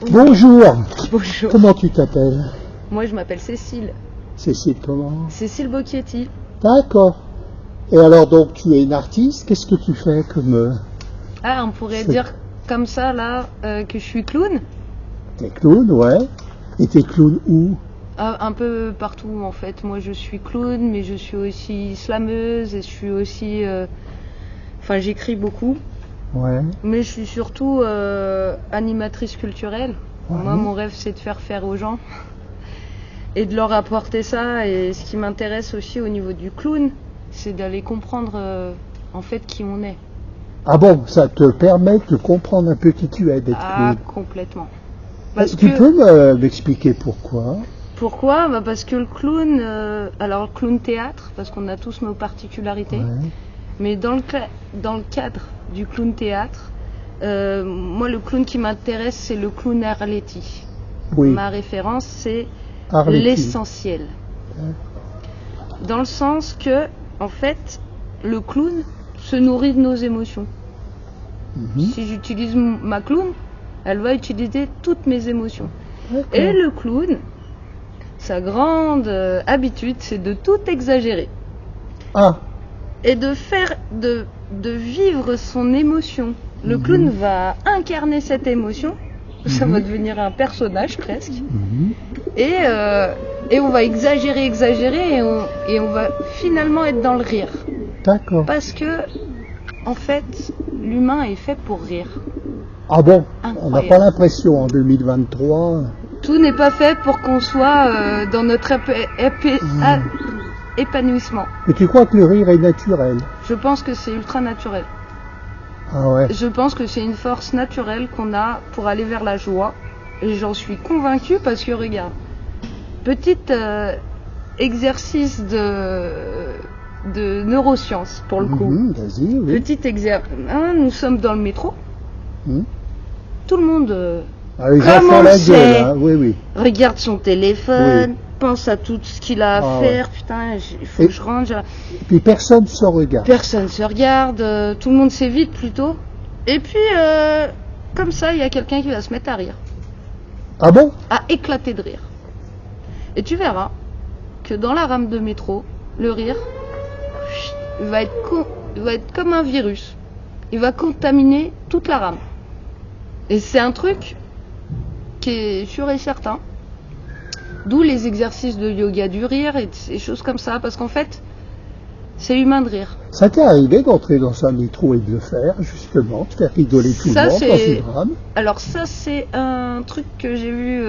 Bonjour. Bonjour. Comment tu t'appelles? Moi, je m'appelle Cécile. Cécile comment? Cécile Bocchietti. D'accord. Et alors donc tu es une artiste, qu'est-ce que tu fais comme... Ah, on pourrait dire comme ça, là, que je suis clown. T'es clown, ouais. Et t'es clown où? Un peu partout, en fait. Moi, je suis clown, mais je suis aussi slameuse et je suis aussi... Enfin, j'écris beaucoup. Ouais. Mais je suis surtout animatrice culturelle. Ouais. Moi, mon rêve, c'est de faire aux gens et de leur apporter ça. Et ce qui m'intéresse aussi au niveau du clown, c'est d'aller comprendre en fait qui on est. Ah bon, ça te permet de comprendre un peu qui tu es, d'être Ah, clown. complètement. Tu peux m'expliquer pourquoi? Pourquoi? Parce que le clown, alors le clown théâtre, parce qu'on a tous nos particularités, Ouais. mais dans le cadre du clown théâtre, moi le clown qui m'intéresse, c'est le clown Arletty. Oui. Ma référence, c'est Arletty. l'essentiel. Ouais. Dans le sens que, en fait, le clown se nourrit de nos émotions. Mhm. Si j'utilise ma clown, elle va utiliser toutes mes émotions. D'accord. Et le clown, sa grande habitude, c'est de tout exagérer. Ah, Et de vivre son émotion. Le Mhm. clown va incarner cette émotion. Ça Mhm. va devenir un personnage presque. mhm. Et on va exagérer et on va finalement être dans le rire. D'accord. Parce que, en fait, l'humain est fait pour rire. Ah bon, on n'a Incroyable. pas l'impression en 2023. Tout n'est pas fait pour qu'on soit dans notre épanouissement. Mais tu crois que le rire est naturel? Je pense que c'est ultra naturel. Ah ouais. Je pense que c'est une force naturelle qu'on a pour aller vers la joie. Et j'en suis convaincue parce que, regarde, petit exercice de neurosciences, pour le coup. Mhm, vas-y, oui. Petit exercice. Nous sommes dans le métro. Mhm. Tout le monde, Ah, les gens comme font on la le sait, gueule, hein. Oui, oui. regarde son téléphone, Oui. pense à tout ce qu'il a à Ah, faire. Putain, il faut Et- que je rentre. Et puis personne ne se regarde. Personne se regarde, tout le monde s'évite plutôt. Et puis, comme ça, il y a quelqu'un qui va se mettre à rire, Ah bon? à éclater de rire. Et tu verras que dans la rame de métro, le rire va être comme un virus. Il va contaminer toute la rame. Et c'est un truc qui est sûr et certain. D'où les exercices de yoga du rire et des choses comme ça. Parce qu'en fait, c'est humain de rire. Ça t'est arrivé d'entrer dans un métro et de le faire, justement, de faire rigoler tout Ça, le monde c'est- dans une rame? Alors ça, c'est un truc que j'ai vu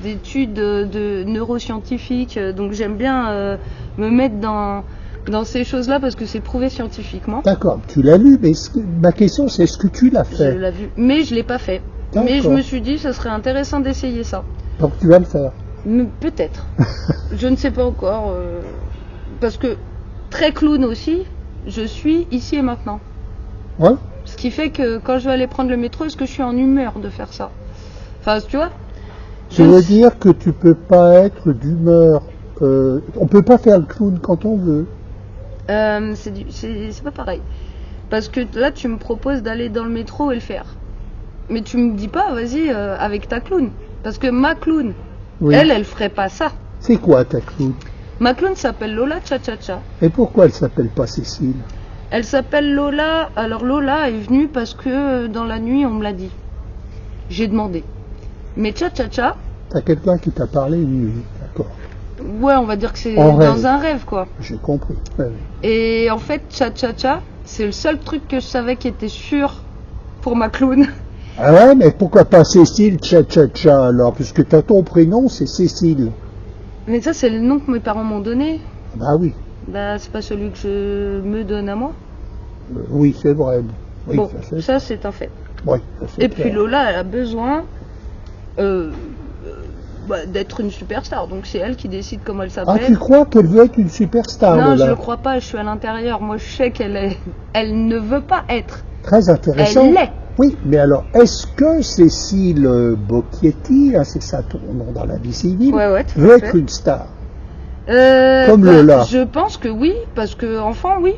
d'études de neuroscientifiques. Donc j'aime bien me mettre dans ces choses-là parce que c'est prouvé scientifiquement. D'accord, tu l'as lu, mais ma question c'est est-ce que tu l'as Je fait? l'ai vu, mais je l'ai pas fait. D'accord. Mais je me suis dit, ça serait intéressant d'essayer ça. Donc tu vas le faire. Peut-être. Je ne sais pas encore. Parce que très clown aussi, je suis ici et maintenant. Ouais? Ce qui fait que quand je vais aller prendre le métro, est-ce que je suis en humeur de faire ça? Enfin, tu vois? Tu veux dire que tu peux pas être d'humeur... on peut pas faire le clown quand on veut. C'est pas pareil. Parce que là, tu me proposes d'aller dans le métro et le faire. Mais tu me dis pas, vas-y, avec ta clown. Parce que ma clown, Oui. elle ferait pas ça. C'est quoi ta clown? Ma clown s'appelle Lola Cha-Cha-Cha. Et pourquoi elle s'appelle pas Cécile? Elle s'appelle Lola. Alors Lola est venue parce que dans la nuit, on me l'a dit. J'ai demandé. Mais Cha-Cha-Cha, T'as quelqu'un qui t'a parlé une nuit, d'accord. ouais, on va dire que c'est En dans rêve. un rêve, quoi. J'ai compris. Ouais, ouais. Et en fait, Cha-Cha-Cha, c'est le seul truc que je savais qui était sûr pour ma clown. Ah ouais, mais pourquoi pas Cécile Cha-Cha-Cha alors? Puisque t'as ton prénom, c'est Cécile. Mais ça, c'est le nom que mes parents m'ont donné. Bah oui. Bah, c'est pas celui que je me donne à moi. Oui, c'est vrai. Oui, Bon, c'est... ça, c'est un fait. Oui, ça, c'est Et puis clair. Lola, elle a besoin d'être une superstar. Donc c'est elle qui décide comment elle Ah, s'appelle. tu crois qu'elle veut être une superstar, Non, Lola? je le crois pas, je suis à l'intérieur. Moi, je sais elle ne veut pas être. Très intéressant. Elle l'est. Oui, mais alors, est-ce que Cécile Bocchietti, c'est ça ton nom dans la vie civile, Ouais, tout veut à être fait. une star? Comme Bah, Lola. Je pense que oui, parce que enfant, oui.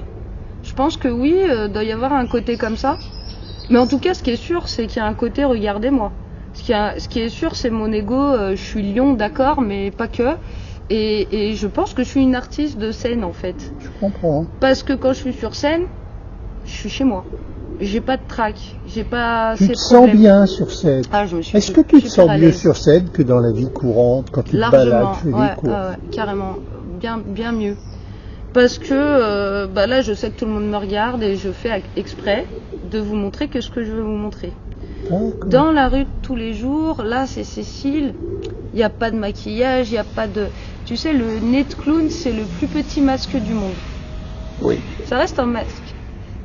Je pense que oui, doit y avoir un côté comme ça. Mais en tout cas, ce qui est sûr, c'est qu'il y a un côté regardez-moi. Ce qui est sûr, c'est mon ego. Je suis lion, d'accord, mais pas que. Et je pense que je suis une artiste de scène, en fait. Je comprends. Parce que quand je suis sur scène, je suis chez moi. J'ai pas de trac, j'ai pas Tu ces te problèmes. sens bien sur scène. Ah, je me suis Est-ce que tu te super sens à mieux l'aise. sur scène que dans la vie courante, quand tu te Largement, balades, tu fais ouais, des cours? ouais, carrément, bien mieux. Parce que là, je sais que tout le monde me regarde et je fais exprès de vous montrer que ce que je veux vous montrer. D'accord. Dans la rue de tous les jours, là, c'est Cécile. Il n'y a pas de maquillage, il n'y a pas de. Tu sais, le nez de clown, c'est le plus petit masque du monde. Oui. Ça reste un masque.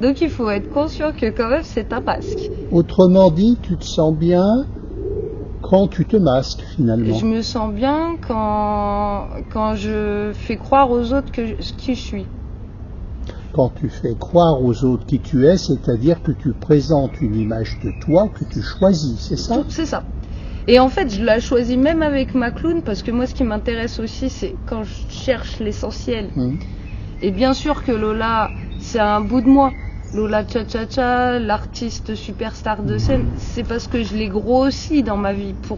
Donc il faut être conscient que quand même c'est un masque. Autrement dit, tu te sens bien quand tu te masques finalement. Je me sens bien quand je fais croire aux autres qui je suis. Quand tu fais croire aux autres qui tu es, c'est-à-dire que tu présentes une image de toi que tu choisis, c'est ça? C'est ça. Et en fait, je la choisis même avec ma clown parce que moi, ce qui m'intéresse aussi, c'est quand je cherche l'essentiel. Et bien sûr que Lola, c'est un bout de moi. Lola Cha-Cha-Cha, l'artiste superstar de scène, c'est parce que je l'ai grossi dans ma vie pour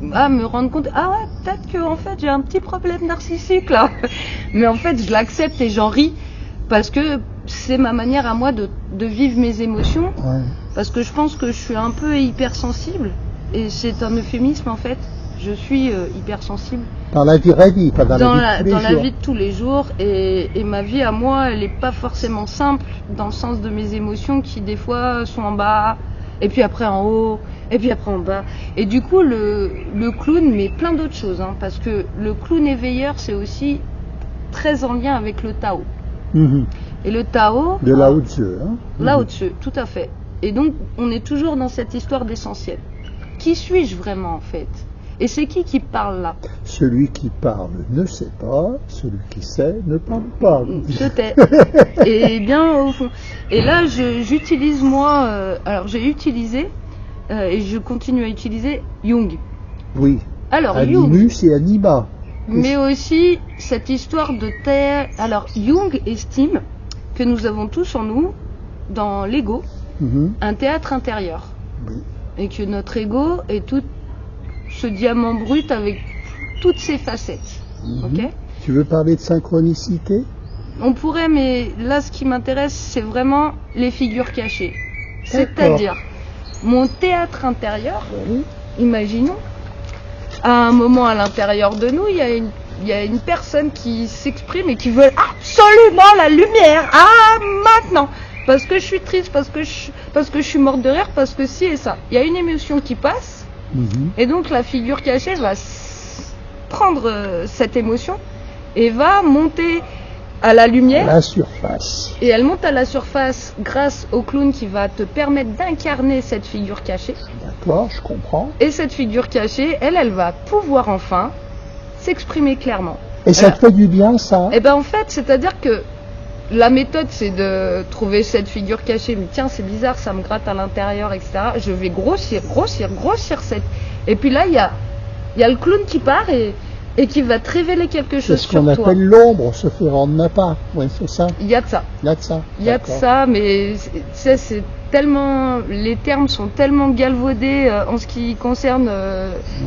me rendre compte, ah ouais, peut-être que en fait j'ai un petit problème narcissique là. Mais en fait, je l'accepte et j'en ris parce que c'est ma manière à moi de vivre mes émotions. Ouais. Parce que je pense que je suis un peu hypersensible et c'est un euphémisme en fait. Je suis hypersensible. Dans la vraie vie, pas dans la vie de tous les Dans la jours. vie de tous les jours et ma vie à moi, elle n'est pas forcément simple dans le sens de mes émotions qui des fois sont en bas et puis après en haut et puis après en bas. Et du coup, le clown, mais plein d'autres choses, hein, parce que le clown éveilleur, c'est aussi très en lien avec le Tao. Mhm. Et le Tao... De Lao Tzu. Hein. Lao Tzu, tout à fait. Et donc, on est toujours dans cette histoire d'essentiel. Qui suis-je vraiment, en fait? Et c'est qui parle là? Celui qui parle ne sait pas, celui qui sait ne parle pas. Se tait. Et bien, au fond. Et là, j'utilise moi... alors, j'ai utilisé, et je continue à utiliser Jung. Oui. Alors, Jung... Animus et anima. Mais aussi, cette histoire de terre... Alors, Jung estime que nous avons tous en nous, dans l'ego, un théâtre intérieur. Oui. Et que notre ego est tout ce diamant brut avec toutes ses facettes. Ok ? Tu veux parler de synchronicité? On pourrait, mais là, ce qui m'intéresse, c'est vraiment les figures cachées. D'accord. C'est-à-dire, mon théâtre intérieur, Oui. imaginons, à un moment à l'intérieur de nous, il y a une personne qui s'exprime et qui veut absolument la lumière. Ah, maintenant! Parce que je suis triste, parce que je suis morte de rire, parce que ci et ça. Il y a une émotion qui passe, et donc la figure cachée va prendre cette émotion et va monter à la lumière. La surface. Et elle monte à la surface grâce au clown qui va te permettre d'incarner cette figure cachée. D'accord, je comprends. Et cette figure cachée, elle va pouvoir enfin s'exprimer clairement. Et ça te fait du bien, ça? Et ben en fait, c'est-à-dire que la méthode, c'est de trouver cette figure cachée. Mais tiens, c'est bizarre, ça me gratte à l'intérieur, etc. Je vais grossir cette... Et puis là, il y a le clown qui part et qui va te révéler quelque C'est chose ce sur qu'on toi. appelle l'ombre, se fait rendre n'a-pas. Oui, c'est ça. Il y a de ça. Il y a de ça. Il y a de ça, mais c'est tellement... Les termes sont tellement galvaudés en ce qui concerne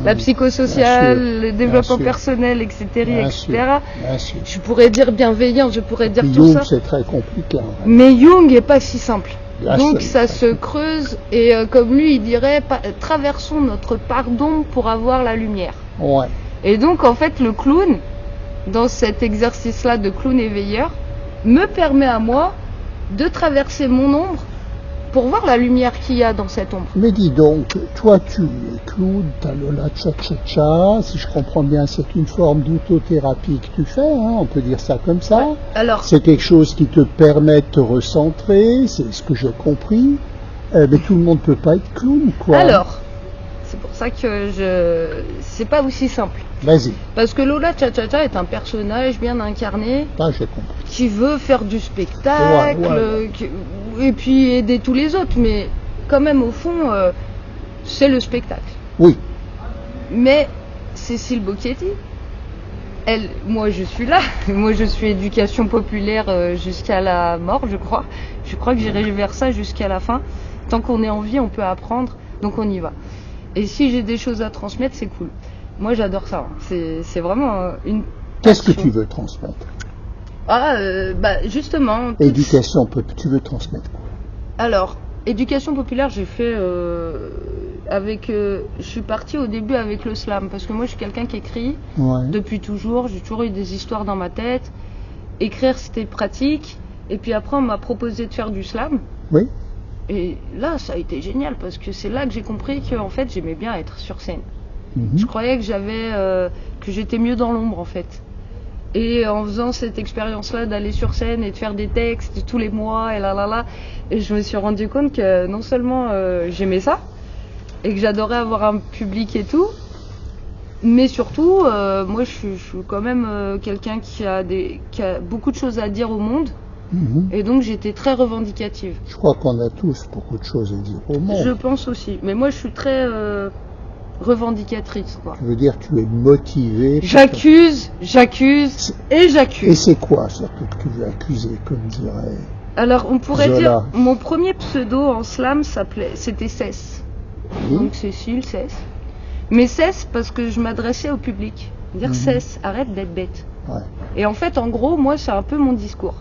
la psychosociale, bien sûr, le développement bien sûr. personnel, etc. Bien etc. sûr, bien sûr. Je pourrais dire bienveillant, je pourrais dire Puis tout Jung, ça. c'est très compliqué. Mais Jung est pas si simple. Bien Donc sûr, ça très se creuse et comme lui il dirait, traversons notre pardon pour avoir la lumière. Ouais. Et donc en fait le clown, dans cet exercice-là de clown éveilleur, me permet à moi de traverser mon ombre pour voir la lumière qu'il y a dans cette ombre. Mais dis donc, toi tu es clown, t'as Lola Cha-Cha-Cha, si je comprends bien, c'est une forme d'autothérapie que tu fais, hein, on peut dire ça comme ça. Ouais. Alors, c'est quelque chose qui te permet de te recentrer, c'est ce que j'ai compris, mais tout le monde peut pas être clown, quoi. Alors, c'est pour ça que c'est pas aussi simple. Vas-y. Parce que Lola Cha-Cha-Cha est un personnage bien incarné, Ah, j'ai compris. qui veut faire du spectacle, Ouais. Et puis aider tous les autres, mais quand même au fond, c'est le spectacle. Oui. Mais Cécile Bocchetti, moi je suis là, moi je suis éducation populaire jusqu'à la mort, je crois. Je crois que j'irai vers ça jusqu'à la fin. Tant qu'on est en vie, on peut apprendre, donc on y va. Et si j'ai des choses à transmettre, c'est cool. Moi, j'adore ça. C'est vraiment une Qu'est-ce que passion. tu veux transmettre? Justement. Éducation, tu veux transmettre quoi? Alors, éducation populaire, j'ai fait je suis partie au début avec le slam, parce que moi, je suis quelqu'un qui écrit Ouais. depuis toujours. J'ai toujours eu des histoires dans ma tête. Écrire, c'était pratique. Et puis après, on m'a proposé de faire du slam. Oui. Et là, ça a été génial, parce que c'est là que j'ai compris que, en fait, j'aimais bien être sur scène. Mhm. Je croyais que j'étais mieux dans l'ombre, en fait. Et en faisant cette expérience-là d'aller sur scène et de faire des textes tous les mois et et je me suis rendu compte que non seulement j'aimais ça et que j'adorais avoir un public et tout, mais surtout moi je suis quand même quelqu'un qui a beaucoup de choses à dire au monde, Mhm. et donc j'étais très revendicative. Je crois qu'on a tous beaucoup de choses à dire au monde. Je pense aussi, mais moi je suis très revendicatrice, quoi. Tu veux dire que tu es motivé. J'accuse et Et j'accuse. c'est quoi surtout que tu veux accuser, comme dirait... Alors, on pourrait Zola. dire, mon premier pseudo en slam c'était Cess. Oui. Donc Cécile, Cess. Mais Cess parce que je m'adressais au public. Dire Mhm. Cess, arrête d'être bête. Ouais. Et en fait, en gros, moi, c'est un peu mon discours.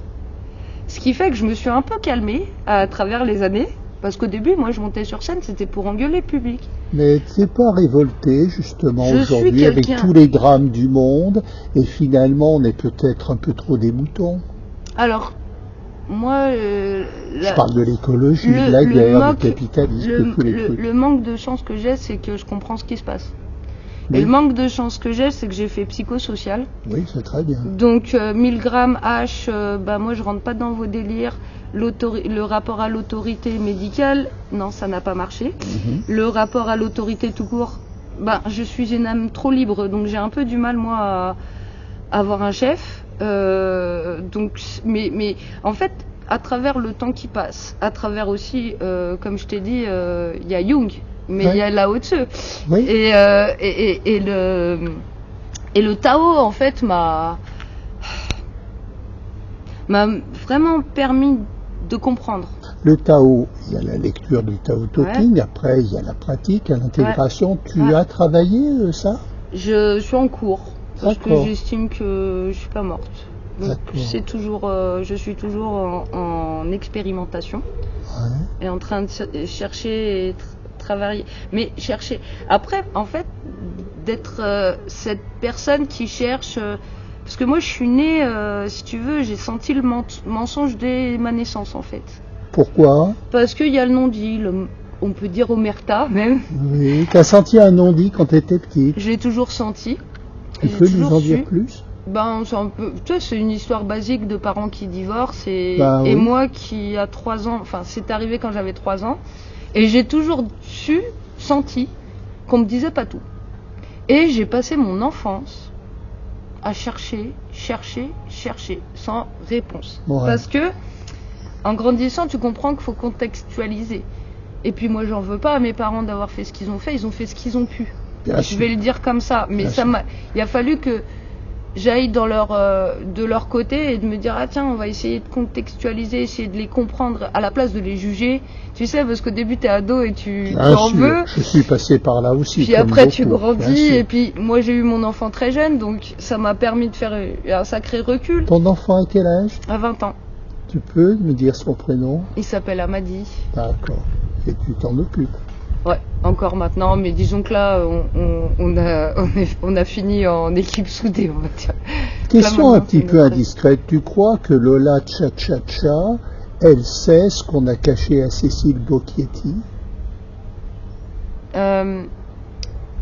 Ce qui fait que je me suis un peu calmée à travers les années. Parce qu'au début, moi, je montais sur scène, c'était pour engueuler le public. Mais t'es pas révolté, justement, Je suis aujourd'hui, avec quelqu'un- tous les drames du monde, et finalement, on est peut-être un peu trop des moutons. Alors, moi, Je parle de l'écologie, de la guerre, du capitalisme, de tous les trucs. le manque de chance que j'ai, c'est que je comprends ce qui se passe. Oui. Et le manque de chance que j'ai, c'est que j'ai fait psychosocial. Oui, c'est très bien. Donc 1000 grammes H, moi je rentre pas dans vos délires. Le rapport à l'autorité médicale, non, ça n'a pas marché. Mhm. Le rapport à l'autorité tout court, je suis une âme trop libre, donc j'ai un peu du mal moi à avoir un chef. Mais en fait, à travers le temps qui passe, à travers aussi, comme je t'ai dit, il y a Jung, mais il y a Lao Tzu. Oui. Et le Tao, en fait, m'a vraiment permis de comprendre. Le Tao, il y a la lecture du Tao Te Ching, après il y a la pratique, l'intégration. Tu Ouais. as travaillé ça? Je suis en cours, parce que D'accord. j'estime que je suis pas morte. Donc D'accord. je suis toujours en expérimentation Ouais. et en train de chercher et travailler. Mais chercher. Après, en fait, d'être cette personne qui cherche. Parce que moi, je suis née, si tu veux, j'ai senti le mensonge dès ma naissance, en fait. Pourquoi? Parce qu'il y a le non-dit, on peut dire omerta même. Oui. T'as senti un non-dit quand t'étais petite? Je l'ai toujours senti. Tu J'ai peux nous toujours en su. dire plus? C'est un peu, tu vois, c'est une histoire basique de parents qui divorcent et Oui. moi qui a 3 ans, enfin c'est arrivé quand j'avais 3 ans, et j'ai toujours senti qu'on me disait pas tout. Et j'ai passé mon enfance à chercher, sans réponse. Ouais. Parce que, en grandissant, tu comprends qu'il faut contextualiser. Et puis moi j'en veux pas à mes parents d'avoir fait ce qu'ils ont fait, ils ont fait ce qu'ils ont pu. Bien Je sûr. vais le dire comme ça, mais Bien il a fallu que j'aille de leur côté et de me dire tiens, on va essayer de contextualiser, essayer de les comprendre à la place de les juger. Tu sais, parce qu'au début t'es ado et tu Bien en sûr. veux. Je suis passé par là aussi. Puis comme après tu beaucoup, bien grandis sûr. et puis moi j'ai eu mon enfant très jeune, donc ça m'a permis de faire un sacré recul. Ton enfant a quel âge? À 20 ans, Tu peux me dire son prénom? il s'appelle Amadi. D'accord. Et tu t'en occupes. Ouais, encore maintenant, mais disons que là on a fini en équipe soudée, on va dire. Question Là, un petit maintenant, peu c'est notre indiscrète. Tu crois que Lola Cha-Cha-Cha, elle sait ce qu'on a caché à Cécile Bocchietti?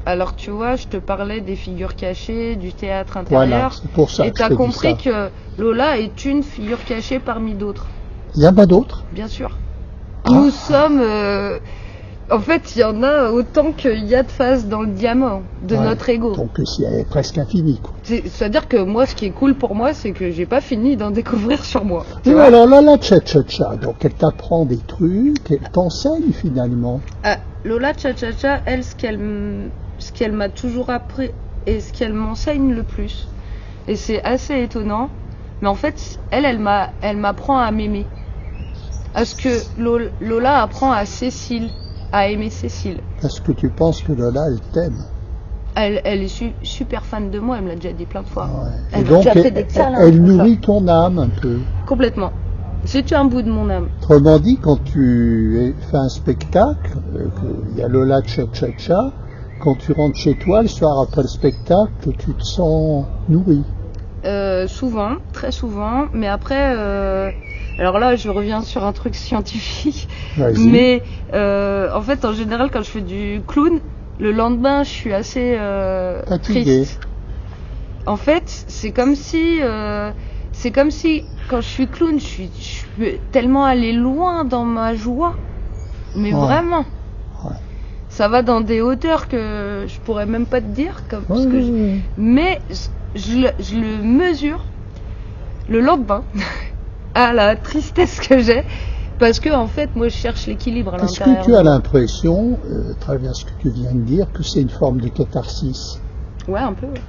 Alors tu vois, je te parlais des figures cachées, du théâtre Voilà, intérieur, c'est pour ça et que tu as je te dis compris ça. que Lola est une figure cachée parmi d'autres, Il y en a d'autres? bien sûr. Ah. Nous sommes... en fait, il y en a autant qu'il y a de faces dans le diamant de Ouais. notre ego. Donc c'est presque infini, quoi. C'est-à-dire que moi, ce qui est cool pour moi, c'est que j'ai pas fini d'en découvrir sur moi. tu Oui, vois. alors Lola Cha-Cha-Cha, donc elle t'apprend des trucs, elle t'enseigne finalement. Ah, Lola Cha-Cha-Cha, elle, ce qu'elle m'a toujours appris et ce qu'elle m'enseigne le plus, et c'est assez étonnant, mais en fait, elle m'apprend à m'aimer. À ce que Lola apprend à Cécile à aimer Cécile. Est-ce que tu penses que Lola, elle t'aime? Elle est super fan de moi, elle me l'a déjà dit plein de fois. Ouais. Elle Et m'a donc, déjà fait des câlins, elle tout ça. nourrit ton âme un peu. Complètement. C'est un bout de mon âme. Autrement dit, quand tu fais un spectacle, il y a Lola Cha-Cha-Cha, quand tu rentres chez toi le soir après le spectacle, tu te sens nourri. Souvent, très souvent, mais après, alors là je reviens sur un truc scientifique, Vas-y. mais en fait en général quand je fais du clown, le lendemain je suis assez Fatigué. triste. En fait c'est comme si quand je suis clown, je suis tellement allé loin dans ma joie, mais Ouais. vraiment. Ouais. Ça va dans des hauteurs que je pourrais même pas te dire, parce que Oui. mais je le mesure le lendemain à la tristesse que j'ai, parce que en fait moi je cherche l'équilibre à Est-ce l'intérieur. que tu as l'impression, à travers ce que tu viens de dire, que c'est une forme de catharsis? Ouais, un peu, ouais.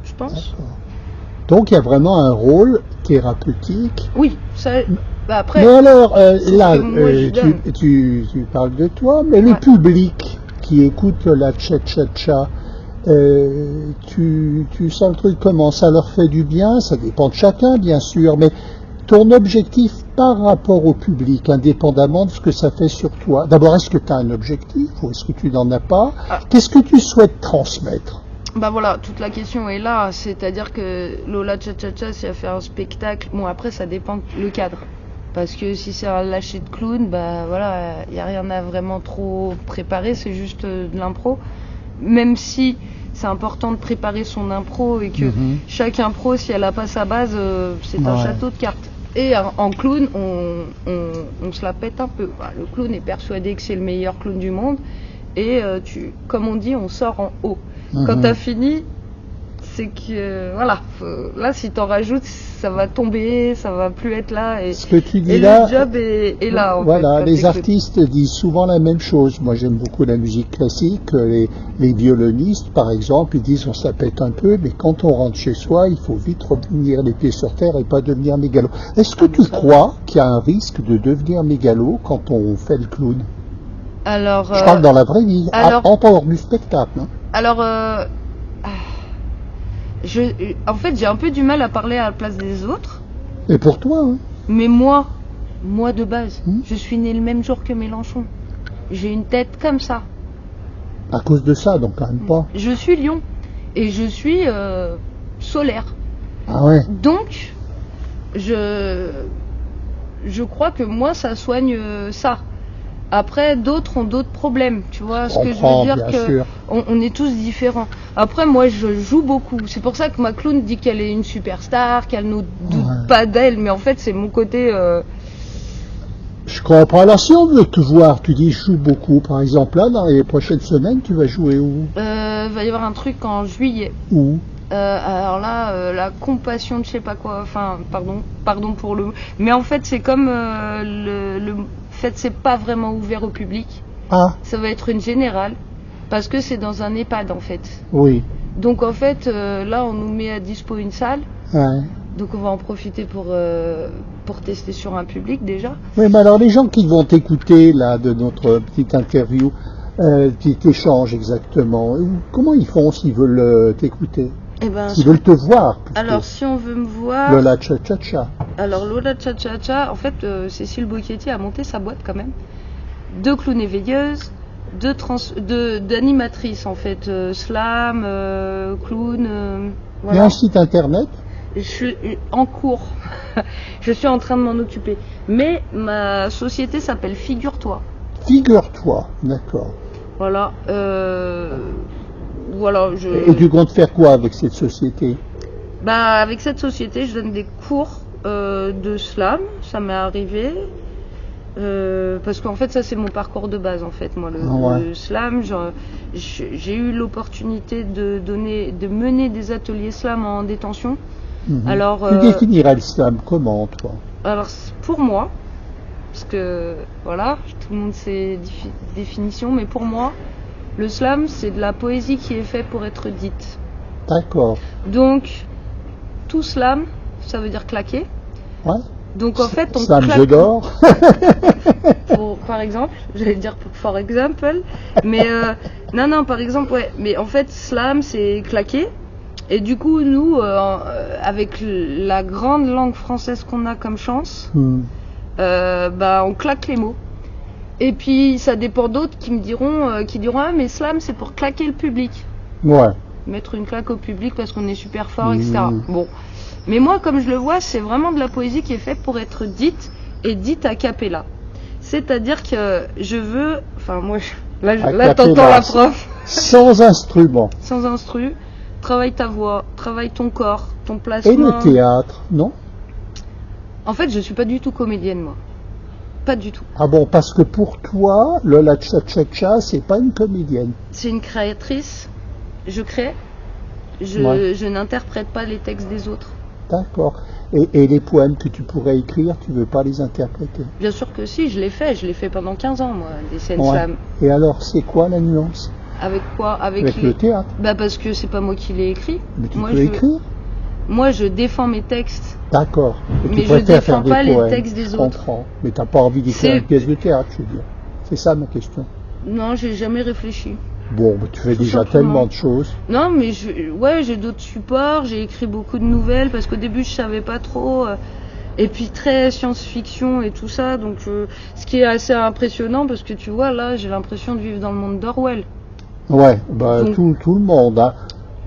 Je pense. D'accord. Donc il y a vraiment un rôle thérapeutique. Oui, ça. Bah après. Mais alors, sauf là, que moi, je donne. tu parles de toi, mais le Ouais. public qui écoute la Cha-Cha-Cha, tu sens le truc comment? Ça leur fait du bien? Ça dépend de chacun, bien sûr, mais ton objectif par rapport au public, indépendamment de ce que ça fait sur toi. D'abord, est-ce que tu as un objectif ou est-ce que tu n'en as pas? Ah. Qu'est-ce que tu souhaites transmettre? Bah voilà, toute la question est là, c'est-à-dire que Lola Cha-Cha-Cha, si elle fait un spectacle, bon après ça dépend le cadre. Parce que si c'est un lâcher de clown, bah voilà, il n'y a rien à vraiment trop préparer, c'est juste de l'impro. Même si c'est important de préparer son impro et que chaque impro, si elle n'a pas sa base, c'est un Ouais. château de cartes. Et en clown, on se la pète un peu. Bah, le clown est persuadé que c'est le meilleur clown du monde. Et comme on dit, on sort en haut. Quand t'as fini, c'est que voilà, là si t'en rajoutes, ça va tomber, ça va plus être là. Et, Ce que tu dis et là, le job est là. En voilà, fait, les quand artistes disent souvent la même chose. Moi, j'aime beaucoup la musique classique. Les violonistes, par exemple, ils disent on se la pète un peu, mais quand on rentre chez soi, il faut vite revenir les pieds sur terre et pas devenir mégalo. Est-ce que tu crois qu'il y a un risque de devenir mégalo quand on fait le clown? Alors, Je parle dans la vraie vie, alors- en dehors du spectacle. Hein. alors en fait, j'ai un peu du mal à parler à la place des autres. Et pour toi, hein. Mais moi de base, Hmm. je suis née le même jour que Mélenchon. J'ai une tête comme ça. À cause de ça, donc quand même pas. Je suis lion et je suis solaire. Ah ouais. Donc, je crois que moi, ça soigne ça. Après, d'autres ont d'autres problèmes, tu vois. Ce que je veux Comprends, dire bien que sûr. on est tous différents. Après, moi, je joue beaucoup. C'est pour ça que ma clown dit qu'elle est une superstar, qu'elle ne doute Ouais. pas d'elle. Mais en fait, c'est mon côté. Je comprends. Alors si on veut te voir, tu dis je joue beaucoup. Par exemple, là, dans les prochaines semaines, tu vas jouer où? Va y avoir un truc en juillet. Où? Alors là, la compassion de je sais pas quoi, enfin, pardon pour le... Mais en fait, c'est comme le fait, c'est pas vraiment ouvert au public. Ah, Ça va être une générale, parce que c'est dans un EHPAD, en fait. oui. Donc, en fait, là, on nous met à dispo une salle, Ouais. donc on va en profiter pour tester sur un public, déjà. Oui, mais alors les gens qui vont t'écouter, là, de notre petite interview, petit échange exactement, comment ils font s'ils veulent t'écouter? Eh ben, S'ils veulent te voir, plutôt. alors, si on veut me voir... Lola Cha-Cha-Cha. Alors Lola Cha-Cha-Cha, en fait, Cécile Bocchetti a monté sa boîte quand même. 2 clowns et veilleuses, 2 d'animatrices en fait, slam, clown, Il y a voilà. un site internet? Je suis en cours, je suis en train de m'en occuper. Mais ma société s'appelle Figure-toi. Figure-toi, d'accord. Voilà, voilà. Et tu comptes faire quoi avec cette société? Bah, avec cette société, je donne des cours de slam, ça m'est arrivé. Parce qu'en fait, ça c'est mon parcours de base en fait. Moi, le slam, j'ai eu l'opportunité de mener des ateliers slam en détention. Alors, Tu définirais le slam comment, toi? alors pour moi, parce que voilà, tout le monde sait définition, mais pour moi, le slam c'est de la poésie qui est faite pour être dite. D'accord. Donc, tout slam, ça veut dire claquer. Ouais. Donc en fait, on Slam, je claque, dors. par exemple, j'allais dire for example, mais non, par exemple, ouais, mais en fait, slam, c'est claquer. Et du coup, nous, avec la grande langue française qu'on a comme chance, on claque les mots. Et puis, ça dépend d'autres qui me diront, ah, mais slam, c'est pour claquer le public. Ouais. Mettre une claque au public parce qu'on est super fort, etc. Bon. Mais moi, comme je le vois, c'est vraiment de la poésie qui est faite pour être dite et dite a cappella. C'est-à-dire que je veux, enfin, moi, là t'entends la prof. Sans instrument. Sans instru. Travaille ta voix, travaille ton corps, ton placement. Et le théâtre, non? En fait, je suis pas du tout comédienne, moi. Pas du tout. Ah bon, parce que pour toi, Lola Cha-Cha-Cha, c'est pas une comédienne. C'est une créatrice. Je crée. Je n'interprète pas les textes des autres. D'accord. Et les poèmes que tu pourrais écrire, tu veux pas les interpréter? Bien sûr que si, je l'ai fait pendant 15 ans, moi, des scènes Ouais. slam. Et alors, c'est quoi la nuance? Avec quoi? Avec le théâtre. Bah parce que c'est pas moi qui l'ai écrit. Mais tu peux écrire? Moi, je défends mes textes. D'accord. Mais je défends pas les textes des autres. Je comprends. Mais t'as pas envie d'écrire une pièce de théâtre, je veux dire. C'est ça ma question. Non, j'ai jamais réfléchi. Bon, tu fais déjà tellement de choses. Non, mais j'ai d'autres supports. J'ai écrit beaucoup de nouvelles parce qu'au début, je savais pas trop. Et puis très science-fiction et tout ça. Donc, ce qui est assez impressionnant parce que tu vois, là, j'ai l'impression de vivre dans le monde d'Orwell. Ouais, donc, tout le monde. Hein.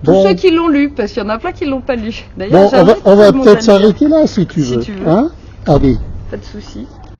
Tous ceux qui l'ont lu, parce qu'il y en a plein qui l'ont pas lu. D'ailleurs, on va peut-être s'arrêter là si tu veux. Si tu veux. Hein? Allez. Pas de souci.